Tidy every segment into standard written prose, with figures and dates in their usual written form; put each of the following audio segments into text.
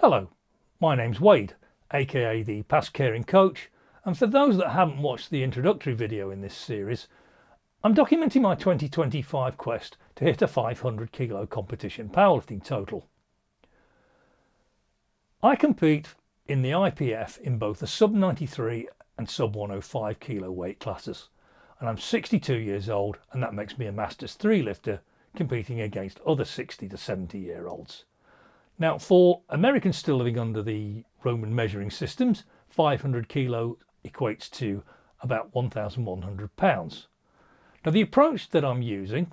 Hello, my name's Wade, aka the Past Caring Coach, and for those that haven't watched the introductory video in this series, I'm documenting my 2025 quest to hit a 500 kilo competition powerlifting total. I compete in the IPF in both the sub 93 and sub 105 kilo weight classes, and I'm 62 years old, and that makes me a Masters 3 lifter competing against other 60 to 70 year olds. Now, for Americans still living under the Roman measuring systems, 500 kilo equates to about 1,100 pounds. Now, the approach that I'm using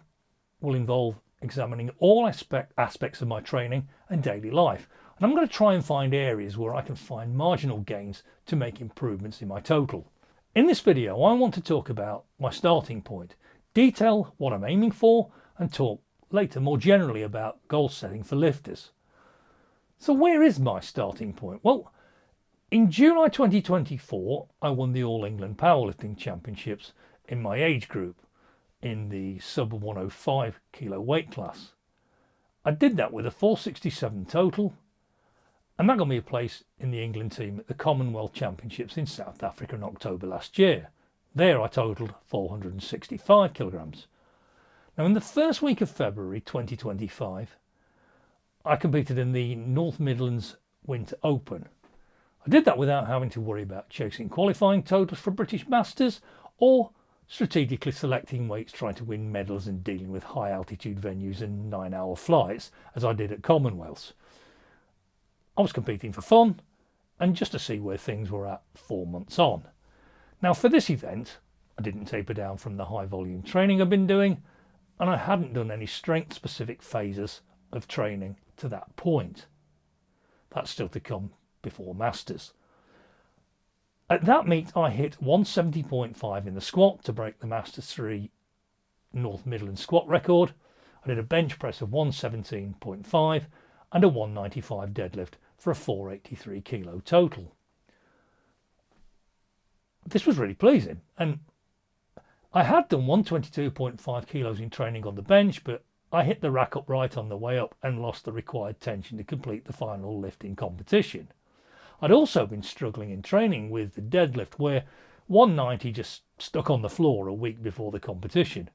will involve examining all aspects of my training and daily life, and I'm going to try and find areas where I can find marginal gains to make improvements in my total. In this video, I want to talk about my starting point, detail what I'm aiming for, and talk later more generally about goal setting for lifters. So where is my starting point? Well, in July 2024, I won the All England Powerlifting Championships in my age group in the sub 105 kilo weight class. I did that with a 467 total, and that got me a place in the England team at the Commonwealth Championships in South Africa in October last year. There I totaled 465 kilograms. Now, in the first week of February 2025, I competed in the North Midlands Winter Open. I did that without having to worry about chasing qualifying totals for British Masters or strategically selecting weights trying to win medals and dealing with high altitude venues and 9-hour flights as I did at Commonwealths. I was competing for fun and just to see where things were at 4 months on. Now, for this event, I didn't taper down from the high volume training I've been doing, and I hadn't done any strength specific phases of training to that point. That's still to come before Masters. At that meet I hit 170.5 in the squat to break the Masters 3 North Midlands squat record. I did a bench press of 117.5 and a 195 deadlift for a 483 kilo total. This was really pleasing, and I had done 122.5 kilos in training on the bench, but I hit the rack up right on the way up and lost the required tension to complete the final lifting competition. I'd also been struggling in training with the deadlift, where 190 just stuck on the floor a week before the competition.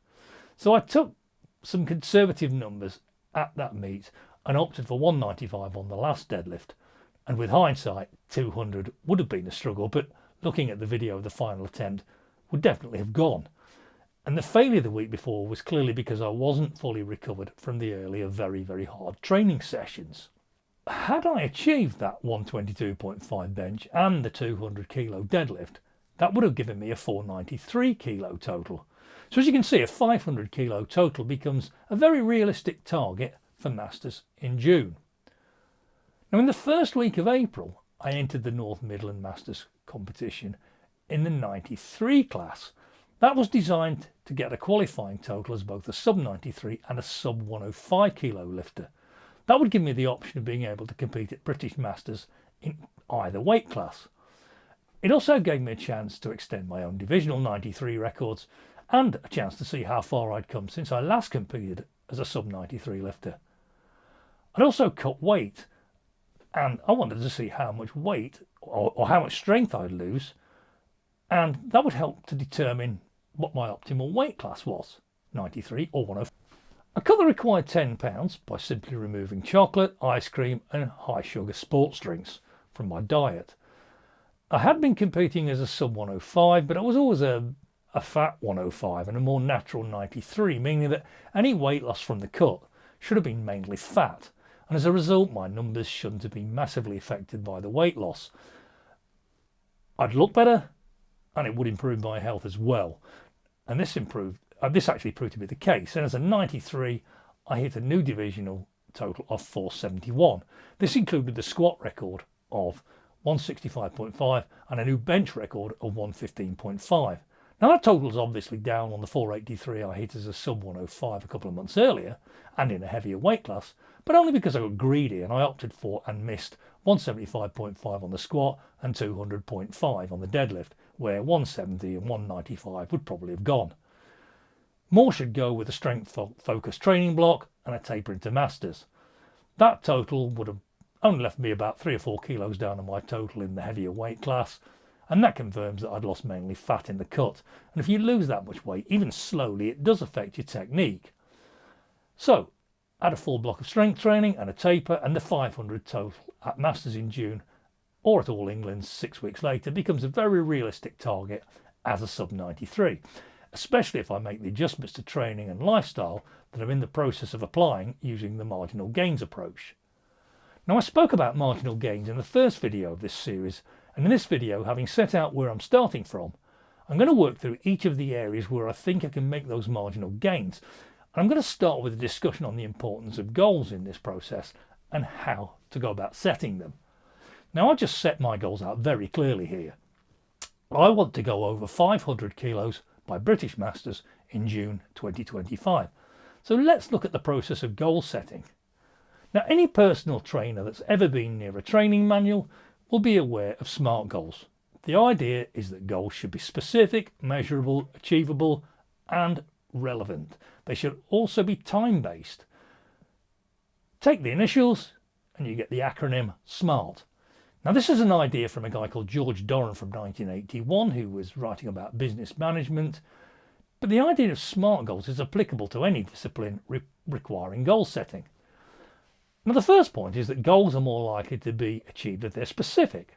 So I took some conservative numbers at that meet and opted for 195 on the last deadlift. And with hindsight, 200 would have been a struggle, but looking at the video of the final attempt would definitely have gone. And the failure the week before was clearly because I wasn't fully recovered from the earlier very hard training sessions. Had I achieved that 122.5 bench and the 200 kilo deadlift, that would have given me a 493 kilo total. So as you can see, a 500 kilo total becomes a very realistic target for Masters in June. Now, in the first week of April, I entered the North Midland Masters competition in the 93 class. That was designed to get a qualifying total as both a sub 93 and a sub 105 kilo lifter. That would give me the option of being able to compete at British Masters in either weight class. It also gave me a chance to extend my own divisional 93 records and a chance to see how far I'd come since I last competed as a sub 93 lifter. I'd also cut weight, and I wanted to see how much weight or how much strength I'd lose, and that would help to determine what my optimal weight class was, 93 or 105. I cut the required 10 pounds by simply removing chocolate, ice cream and high sugar sports drinks from my diet. I had been competing as a sub 105, but I was always a fat 105 and a more natural 93, meaning that any weight loss from the cut should have been mainly fat, and as a result my numbers shouldn't have been massively affected by the weight loss. I'd look better and it would improve my health as well, and this actually proved to be the case. And as a 93, I hit a new divisional total of 471. This included the squat record of 165.5 and a new bench record of 115.5. Now, that total is obviously down on the 483 I hit as a sub 105 a couple of months earlier and in a heavier weight class, but only because I got greedy and I opted for and missed 175.5 on the squat and 200.5 on the deadlift, where 170 and 195 would probably have gone. More should go with a strength focused training block and a taper into Masters. That total would have only left me about 3 or 4 kilos down on my total in the heavier weight class, and that confirms that I'd lost mainly fat in the cut. And if you lose that much weight, even slowly, it does affect your technique. So, add a full block of strength training and a taper, and the 500 total at Masters in June or at All England 6 weeks later becomes a very realistic target as a sub 93, especially if I make the adjustments to training and lifestyle that I'm in the process of applying using the marginal gains approach. Now, I spoke about marginal gains in the first video of this series, and in this video, having set out where I'm starting from, I'm going to work through each of the areas where I think I can make those marginal gains. And I'm going to start with a discussion on the importance of goals in this process and how to go about setting them. Now, I just set my goals out very clearly here. I want to go over 500 kilos by British Masters in June 2025. So let's look at the process of goal setting. Now, any personal trainer that's ever been near a training manual will be aware of SMART goals. The idea is that goals should be specific, measurable, achievable, and relevant. They should also be time-based. Take the initials and you get the acronym SMART. Now, this is an idea from a guy called George Doran from 1981 who was writing about business management. But the idea of SMART goals is applicable to any discipline requiring goal setting. Now, the first point is that goals are more likely to be achieved if they're specific.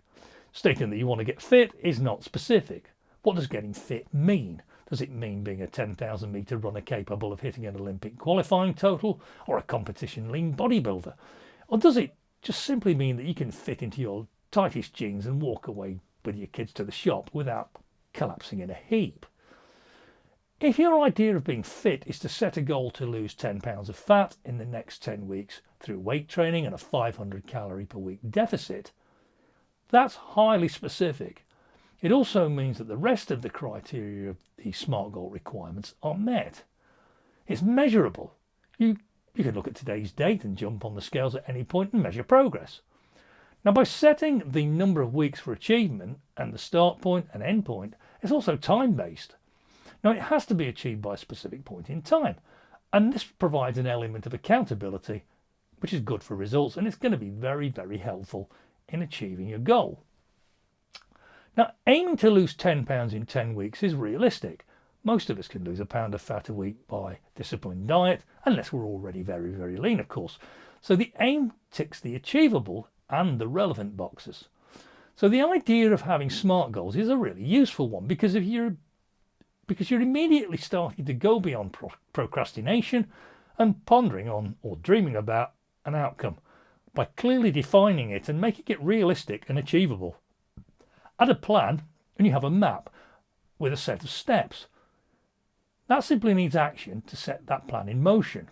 Stating that you want to get fit is not specific. What does getting fit mean? Does it mean being a 10,000 metre runner capable of hitting an Olympic qualifying total or a competition lean bodybuilder? Or does it just simply mean that you can fit into your tightest jeans and walk away with your kids to the shop without collapsing in a heap? If your idea of being fit is to set a goal to lose 10 pounds of fat in the next 10 weeks through weight training and a 500 calorie per week deficit, that's highly specific. It also means that the rest of the criteria of the SMART goal requirements are met. It's measurable. You can look at today's date and jump on the scales at any point and measure progress. Now, by setting the number of weeks for achievement and the start point and end point, it's also time-based. Now, it has to be achieved by a specific point in time, and this provides an element of accountability, which is good for results, and it's going to be very, very helpful in achieving your goal. Now, aiming to lose 10 pounds in 10 weeks is realistic. Most of us can lose a pound of fat a week by disciplined diet, unless we're already very, very lean, of course. So the aim ticks the achievable and the relevant boxes. So the idea of having SMART goals is a really useful one because you're immediately starting to go beyond procrastination and pondering on or dreaming about an outcome by clearly defining it and making it realistic and achievable. Add a plan and you have a map with a set of steps. That simply needs action to set that plan in motion.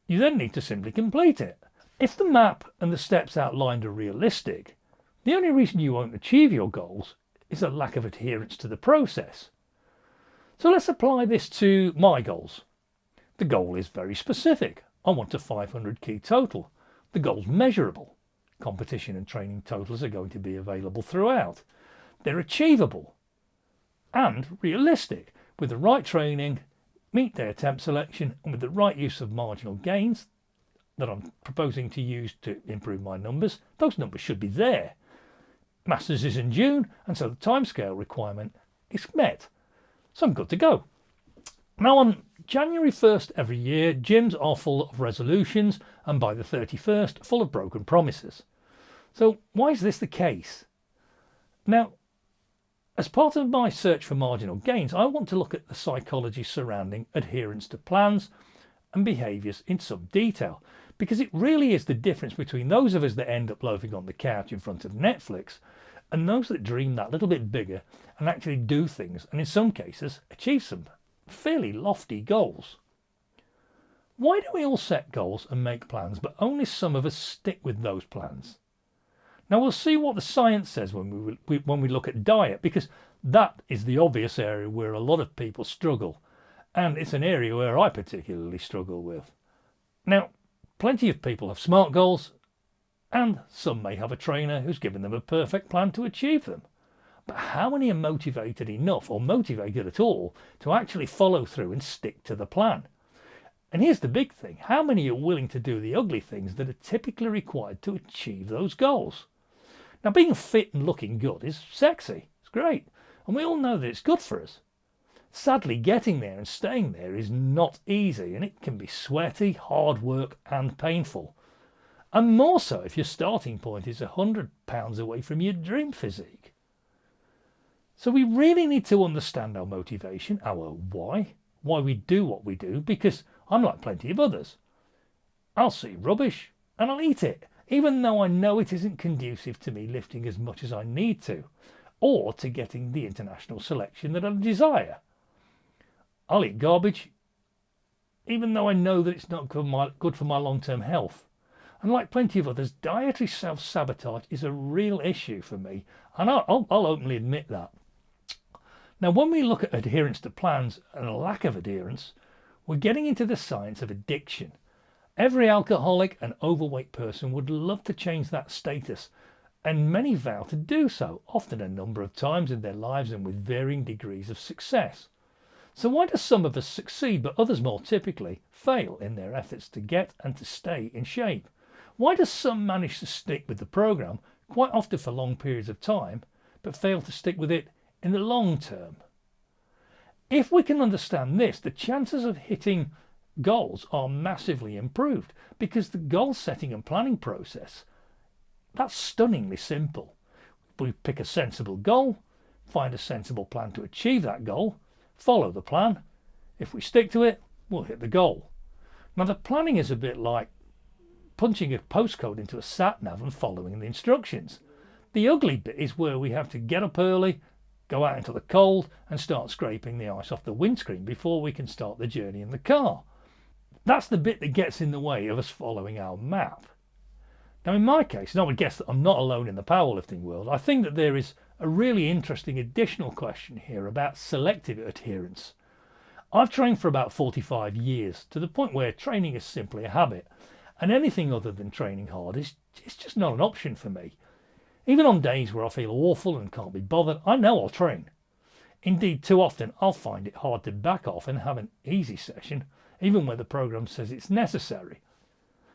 You then need to simply complete it. If the map and the steps outlined are realistic, the only reason you won't achieve your goals is a lack of adherence to the process. So let's apply this to my goals. The goal is very specific. I want a 500 key total. The goal's measurable. Competition and training totals are going to be available throughout. They're achievable and realistic. With the right training, meet day attempt selection, and with the right use of marginal gains that I'm proposing to use to improve my numbers, those numbers should be there. Masters is in June, and so the timescale requirement is met. So I'm good to go. Now, on January 1st every year, gyms are full of resolutions, and by the 31st, full of broken promises. So why is this the case? Now, as part of my search for marginal gains, I want to look at the psychology surrounding adherence to plans and behaviours in some detail, because it really is the difference between those of us that end up loafing on the couch in front of Netflix and those that dream that little bit bigger and actually do things, and in some cases achieve some fairly lofty goals. Why do we all set goals and make plans, but only some of us stick with those plans? Now, we'll see what the science says when we look at diet, because that is the obvious area where a lot of people struggle, and it's an area where I particularly struggle with. Now, plenty of people have SMART goals, and some may have a trainer who's given them a perfect plan to achieve them. But how many are motivated enough, or motivated at all, to actually follow through and stick to the plan? And here's the big thing. How many are willing to do the ugly things that are typically required to achieve those goals? Now, being fit and looking good is sexy. It's great. And we all know that it's good for us. Sadly, getting there and staying there is not easy, and it can be sweaty, hard work and painful. And more so if your starting point is 100 pounds away from your dream physique. So we really need to understand our motivation, our why we do what we do, because I'm like plenty of others. I'll see rubbish and I'll eat it, even though I know it isn't conducive to me lifting as much as I need to, or to getting the international selection that I desire. I'll eat garbage, even though I know that it's not good for my long-term health. And like plenty of others, dietary self-sabotage is a real issue for me, and I'll openly admit that. Now, when we look at adherence to plans and a lack of adherence, we're getting into the science of addiction. Every alcoholic and overweight person would love to change that status, and many vow to do so, often a number of times in their lives and with varying degrees of success. So why do some of us succeed but others more typically fail in their efforts to get and to stay in shape? Why do some manage to stick with the program, quite often for long periods of time, but fail to stick with it in the long term? If we can understand this, the chances of hitting goals are massively improved, because the goal setting and planning process, that's stunningly simple. We pick a sensible goal, find a sensible plan to achieve that goal, follow the plan. If we stick to it, we'll hit the goal. Now, the planning is a bit like punching a postcode into a sat-nav and following the instructions. The ugly bit is where we have to get up early, go out into the cold and start scraping the ice off the windscreen before we can start the journey in the car. That's the bit that gets in the way of us following our map. Now, in my case, and I would guess that I'm not alone in the powerlifting world, I think that there is a really interesting additional question here about selective adherence. I've trained for about 45 years, to the point where training is simply a habit, and anything other than training hard is just not an option for me. Even on days where I feel awful and can't be bothered, I know I'll train. Indeed, too often I'll find it hard to back off and have an easy session, even when the program says it's necessary.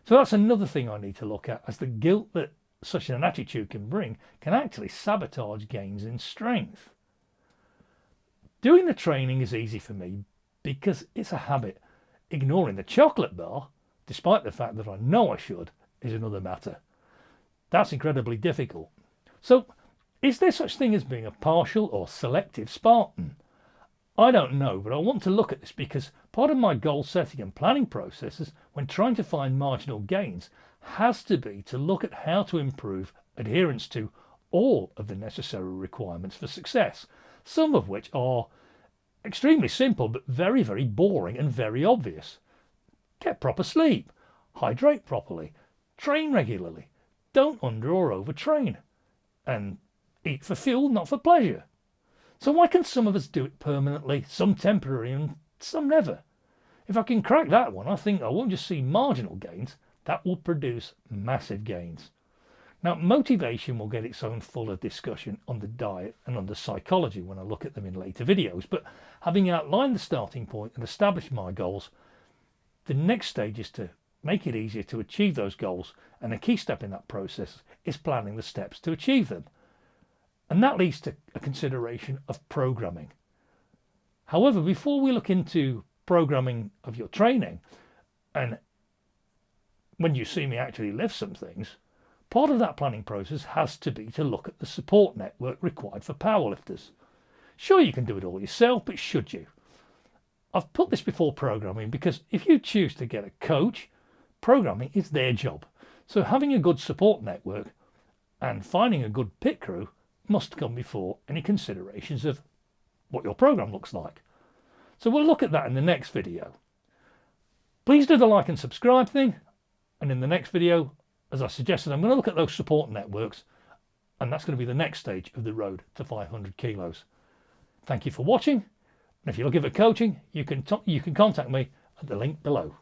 So that's another thing I need to look at, as the guilt that such an attitude can bring can actually sabotage gains in strength. Doing the training is easy for me because it's a habit. Ignoring the chocolate bar, despite the fact that I know I should, is another matter. That's incredibly difficult. So, is there such thing as being a partial or selective Spartan? I don't know, but I want to look at this because part of my goal setting and planning processes when trying to find marginal gains has to be to look at how to improve adherence to all of the necessary requirements for success, some of which are extremely simple but very, very boring and very obvious. Get proper sleep, hydrate properly, train regularly, don't under or overtrain, and eat for fuel, not for pleasure. So why can some of us do it permanently, some temporary and some never? If I can crack that one, I think I won't just see marginal gains, that will produce massive gains. Now, motivation will get its own fuller discussion on the diet and on the psychology when I look at them in later videos, but having outlined the starting point and established my goals, the next stage is to make it easier to achieve those goals, and a key step in that process is planning the steps to achieve them. And that leads to a consideration of programming. However, before we look into programming of your training, and when you see me actually lift some things, part of that planning process has to be to look at the support network required for powerlifters. Sure, you can do it all yourself, but should you? I've put this before programming because if you choose to get a coach, programming is their job. So having a good support network and finding a good pit crew must come before any considerations of what your program looks like. So we'll look at that in the next video. Please do the like and subscribe thing, and in the next video, as I suggested, I'm going to look at those support networks, and that's going to be the next stage of the road to 500 kilos. Thank you for watching, and if you're looking for coaching, you can contact me at the link below.